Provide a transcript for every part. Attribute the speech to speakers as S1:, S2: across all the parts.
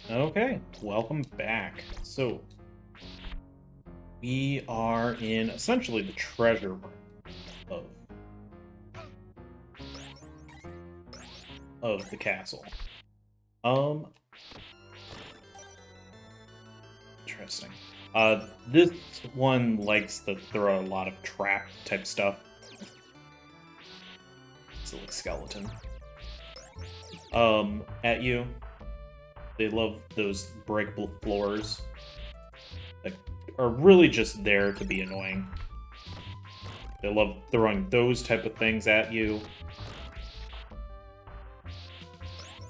S1: Okay, welcome back. So, we are in essentially the treasure room of the castle. Um, Interesting. This one likes to throw a lot of trap type stuff. Silly skeleton. At you. They love those breakable floors that are really just there to be annoying. They love throwing those type of things at you.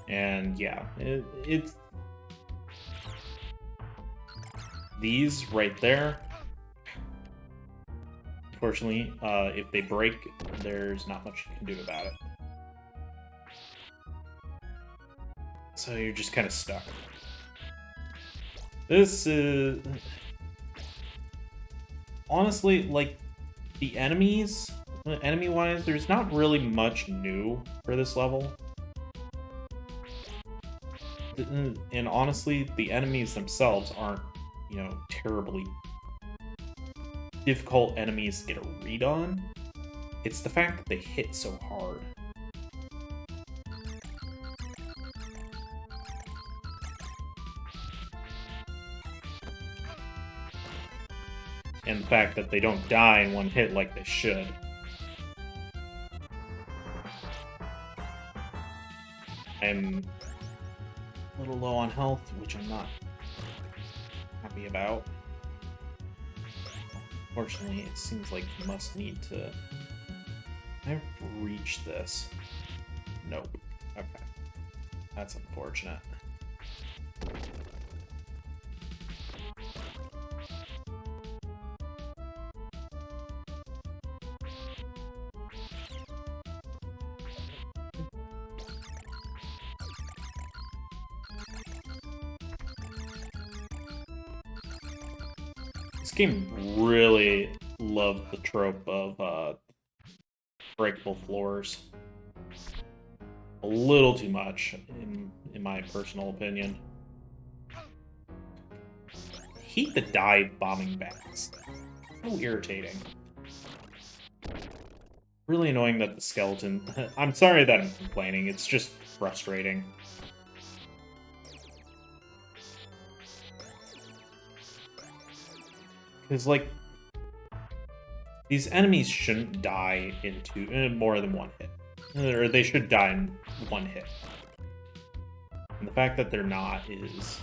S1: And yeah, it's these right there. Unfortunately, if they break, there's not much you can do about it. So you're just kind of stuck. This is... Honestly, like, the enemies, enemy-wise, there's not really much new for this level. And honestly, the enemies themselves aren't, terribly difficult enemies to get a read on. It's the fact that they hit so hard. And the fact that they don't die in one hit like they should. I'm a little low on health, which I'm not happy about. Unfortunately, it seems like you must need to... I've reached this. Nope. Okay. That's unfortunate. This game really loved the trope of breakable floors. A little too much, in my personal opinion. I hate the dive bombing bats. So irritating. Really annoying that the skeleton... I'm sorry that I'm complaining, it's just frustrating. Because, like, these enemies shouldn't die in more than one hit. Or they should die in one hit. And the fact that they're not is...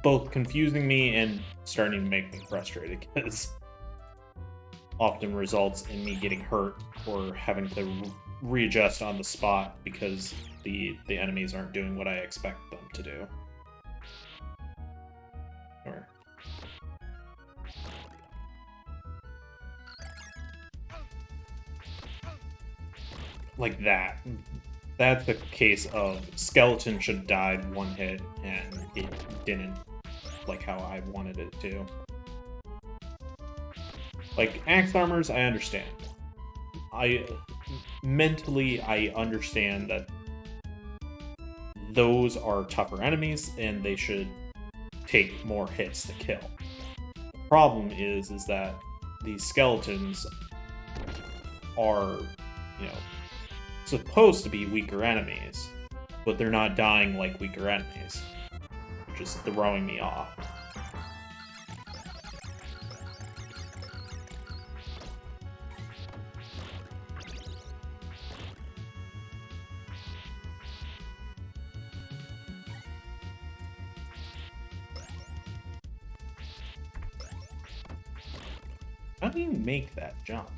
S1: both confusing me and starting to make me frustrated, because often results in me getting hurt or having to readjust on the spot because the enemies aren't doing what I expect them to do. Or... like that. That's the case of skeleton should have died one hit, and it didn't, like how I wanted it to. Like, axe armors, I understand. Mentally, I understand that those are tougher enemies, and they should take more hits to kill. The problem is that these skeletons are, supposed to be weaker enemies, but they're not dying like weaker enemies, which is throwing me off. How do you make that jump?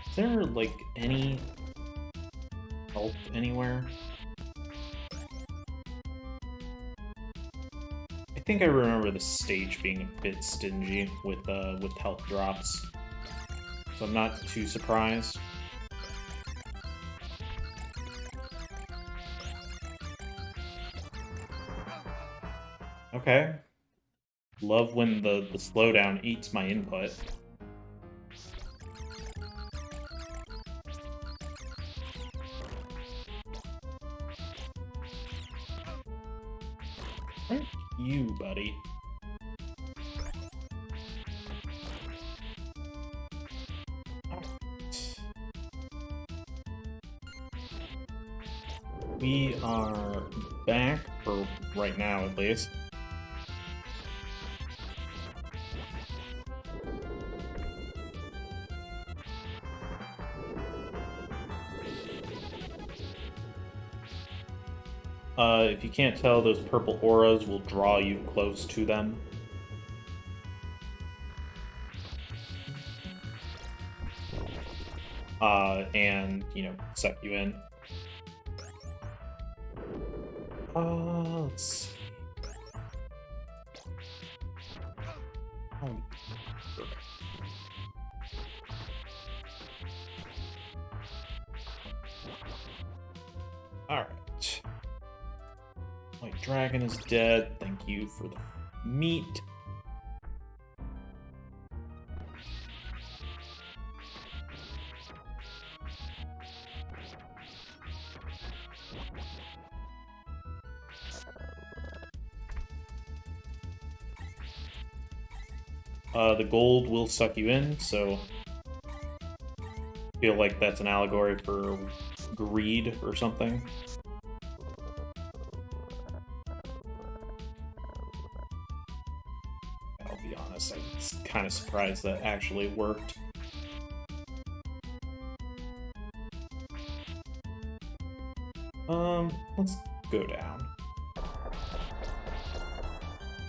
S1: Is there, like, any help anywhere? I think I remember the stage being a bit stingy with health drops, so I'm not too surprised. Okay. Love when the slowdown eats my input. Thank you, buddy. We are back, for right now at least. If you can't tell, those purple auras will draw you close to them. And, you know, suck you in. Let's see. Oh. Alright. White dragon is dead. Thank you for the meat. The gold will suck you in, so I feel like that's an allegory for greed or something. I'll be honest, I'm kind of surprised that actually worked. Let's go down.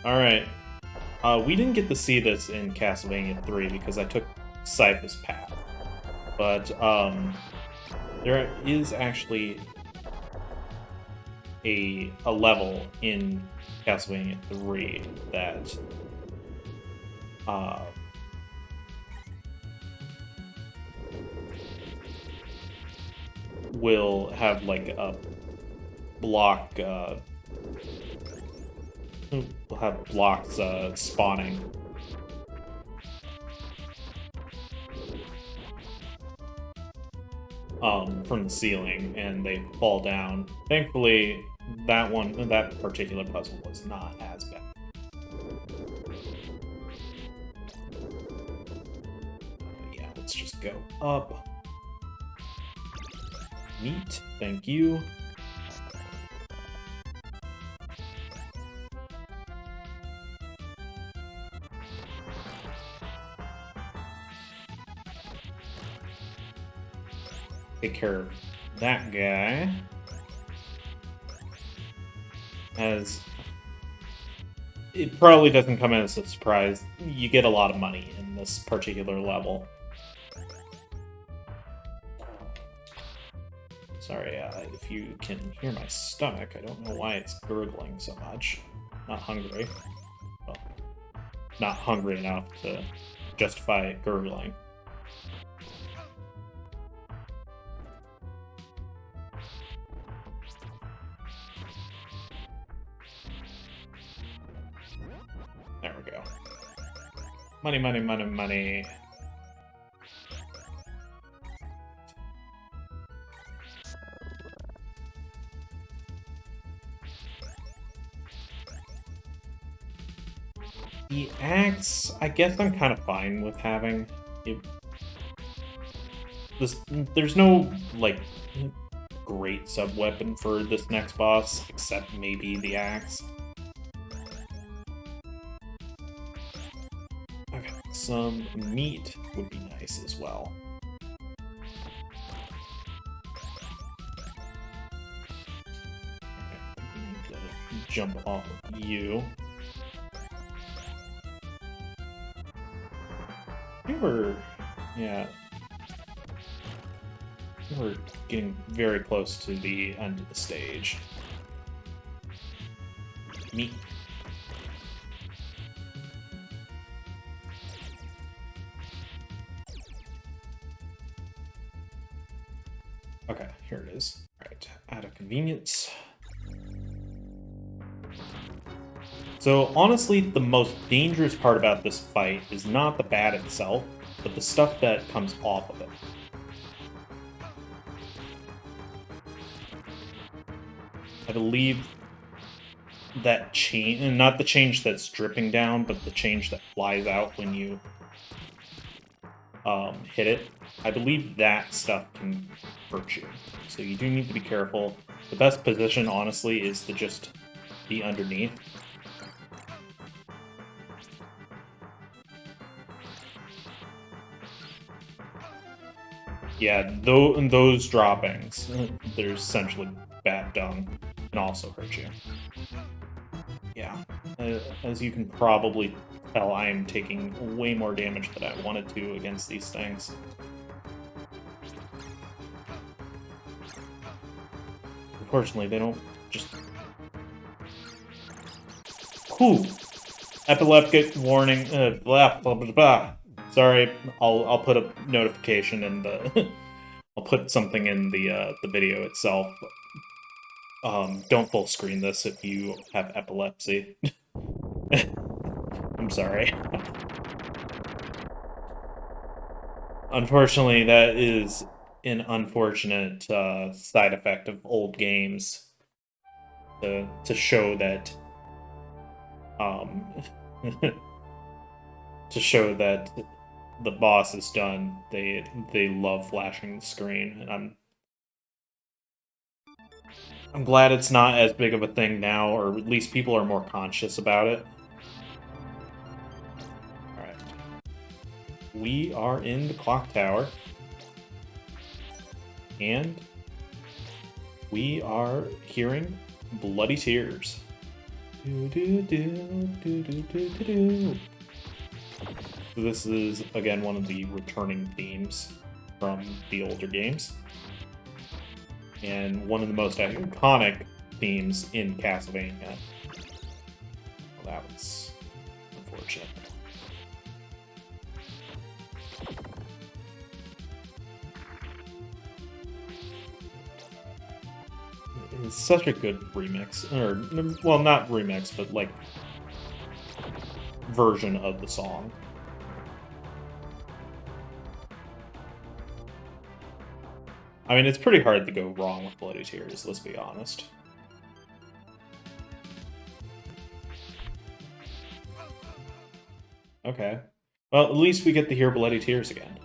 S1: Alright. We didn't get to see this in Castlevania 3 because I took Sypha's path. But, there is actually a level in Castlevania 3 that, will have, like, a block, we'll have blocks spawning. From the ceiling, and they fall down. Thankfully, that particular puzzle was not as bad. Yeah, let's just go up. Meat, thank you. Take care of that guy. As it probably doesn't come as a surprise, you get a lot of money in this particular level. Sorry, if you can hear my stomach, I don't know why it's gurgling so much. Not hungry. Well, not hungry enough to justify it gurgling. There we go. Money, money, money, money. The axe, I guess I'm kind of fine with having it. There's no, like, great sub-weapon for this next boss, except maybe the axe. Okay, some meat would be nice as well. Okay, we need to jump off of you. Yeah. We're getting very close to the end of the stage. Meat. Okay, here it is. Alright, out of convenience. So honestly, the most dangerous part about this fight is not the bat itself, but the stuff that comes off of it. I believe that change, and not the change that's dripping down, but the change that flies out when you hit it. I believe that stuff can hurt you, so you do need to be careful. The best position, honestly, is to just be underneath. Yeah, those droppings, they're essentially bat dung, and also hurt you. Yeah, as you can probably tell, I am taking way more damage than I wanted to against these things. Unfortunately, they don't just... Whew! Epileptic warning, blah, blah, blah, blah. Sorry, I'll put a notification in the... I'll put something in the video itself. Don't full screen this if you have epilepsy. I'm sorry. Unfortunately, that is an unfortunate side effect of old games. To show that, to show that the boss is done, they love flashing the screen, and I'm glad it's not as big of a thing now, or at least people are more conscious about it. Alright. We are in the clock tower. And we are hearing bloody tears. So this is, again, one of the returning themes from the older games. And one of the most iconic themes in Castlevania. Well, that was unfortunate. It's such a good remix, or, well, not remix, but, like, version of the song. I mean, it's pretty hard to go wrong with Bloody Tears, let's be honest. Okay. Well, at least we get to hear Bloody Tears again.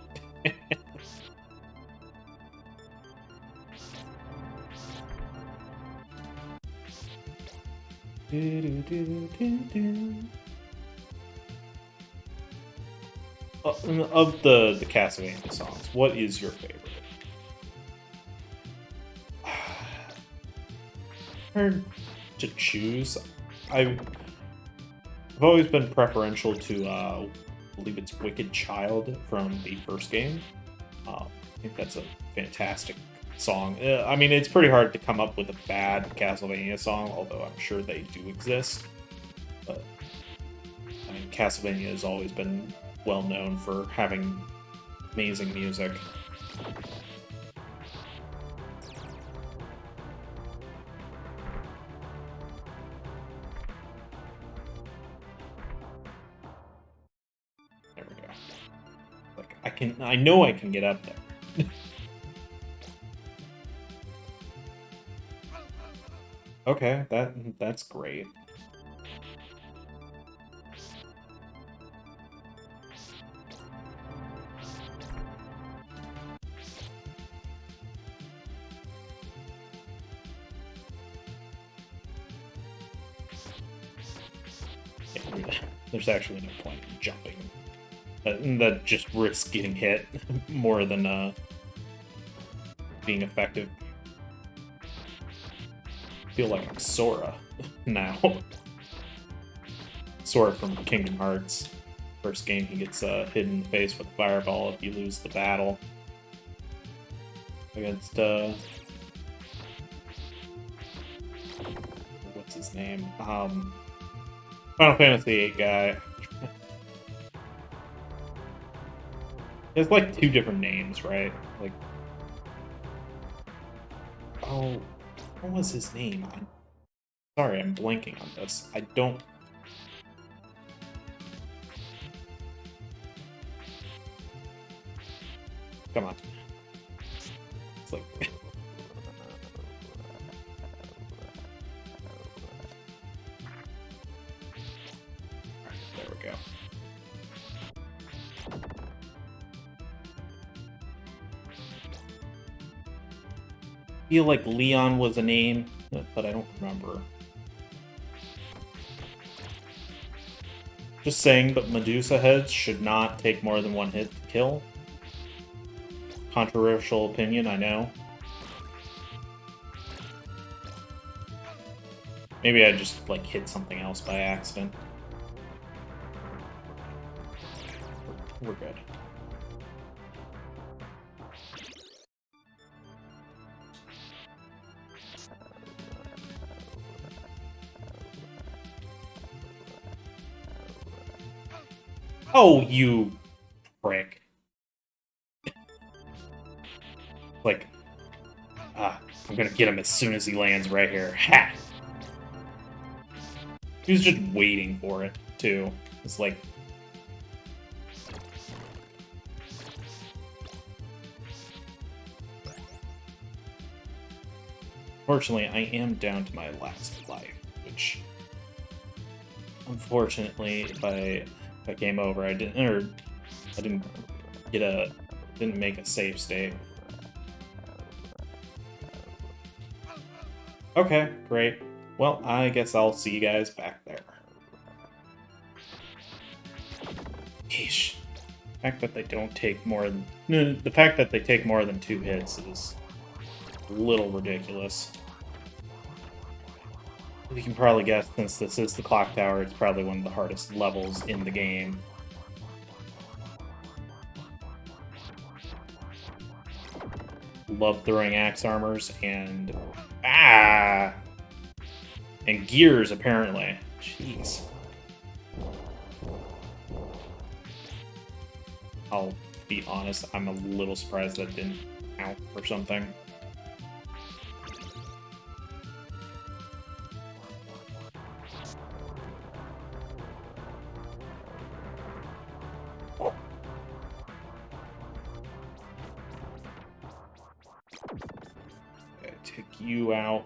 S1: Of the Castlevania songs, what is your favorite? Hard to choose. I've always been preferential to, I believe it's Wicked Child from the first game. I think that's a fantastic song. I mean, it's pretty hard to come up with a bad Castlevania song, although I'm sure they do exist. But, I mean, Castlevania has always been well known for having amazing music. There we go. Like, I know I can get up there. Okay, that's great. Yeah, there's actually no point in jumping. That just risks getting hit more than being effective. I feel like I'm Sora now. Sora from Kingdom Hearts. First game, he gets hit in the face with a fireball if you lose the battle against what's his name? Final Fantasy VIII guy. There's like two different names, right? Like, oh, what was his name? Sorry, I'm blanking on this. I don't Come on. It's like... There we go. I feel like Leon was a name, but I don't remember. Just saying, but Medusa heads should not take more than one hit to kill. Controversial opinion, I know. Maybe I just, like, hit something else by accident. We're good. Oh, you prick. Like, I'm gonna get him as soon as he lands right here. Ha! He was just waiting for it, too. It's like... Fortunately, I am down to my last life, which... Unfortunately, if I came over, I didn't make a save state. Okay, great. Well, I guess I'll see you guys back there. Yeesh. The fact that they don't take more than... The fact that they take more than 2 hits is a little ridiculous. You can probably guess, since this is the clock tower, it's probably one of the hardest levels in the game. Love throwing axe armors and... Ah! And gears, apparently. Jeez. I'll be honest, I'm a little surprised that didn't count or something. Take you out.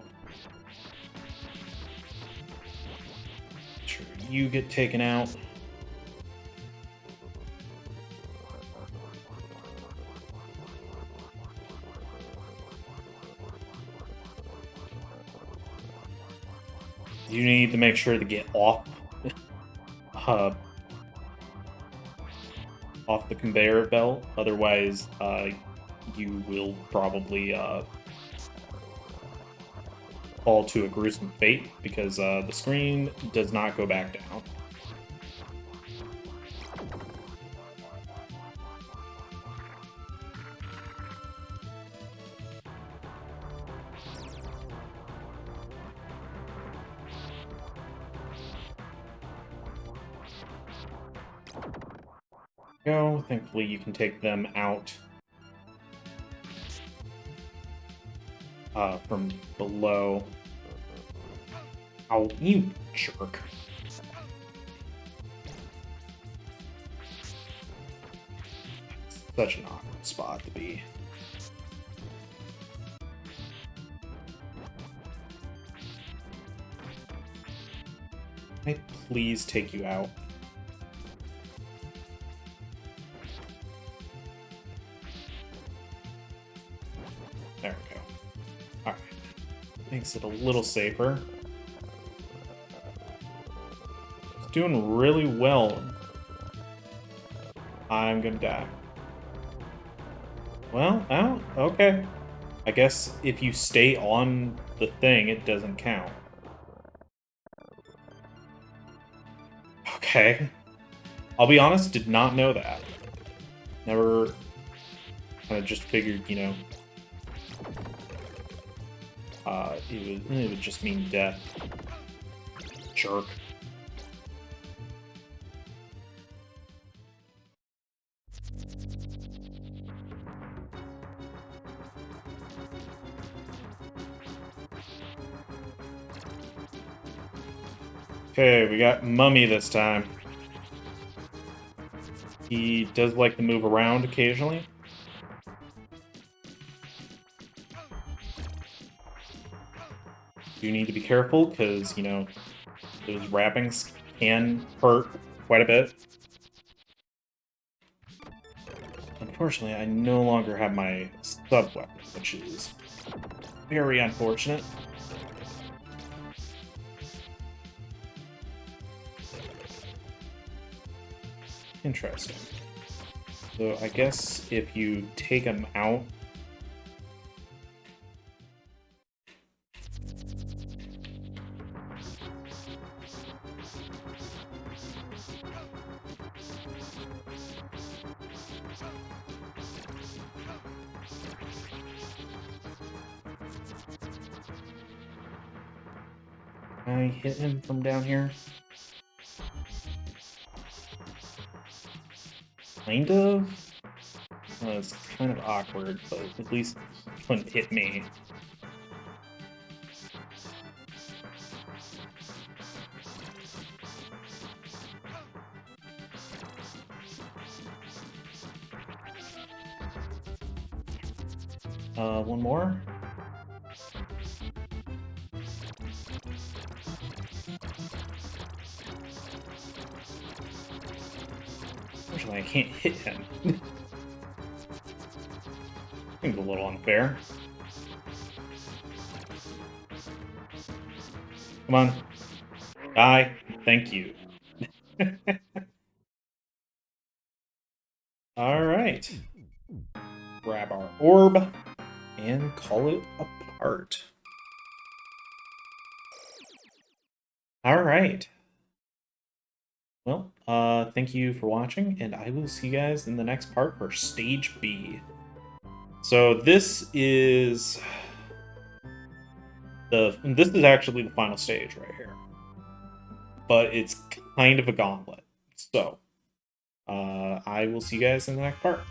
S1: Make sure you get taken out. You need to make sure to get off off the conveyor belt, otherwise you will probably fall to a gruesome fate, because the screen does not go back down. Go. Thankfully, you can take them out from below. Oh, you jerk. Such an awkward spot to be. Can I please take you out? There we go. Alright. Makes it a little safer. It's doing really well. I'm gonna die. Well, oh, okay. I guess if you stay on the thing, it doesn't count. Okay. I'll be honest, did not know that. Never kind of just figured, you know, it would just mean death. Jerk. Okay, we got Mummy this time. He does like to move around occasionally. do need to be careful because, you know, those wrappings can hurt quite a bit. Unfortunately, I no longer have my sub-weapon, which is very unfortunate. Interesting. So I guess if you take them out... Can I hit him from down here? Kind of? It's kind of awkward, but at least he couldn't hit me. One more? Unfortunately, I can't hit him. Seems a little unfair. Come on. Die. Thank you. Alright. Grab our orb and call it apart. Alright. Well, thank you for watching, and I will see you guys in the next part for Stage B. So this is actually the final stage right here. But it's kind of a gauntlet. So, I will see you guys in the next part.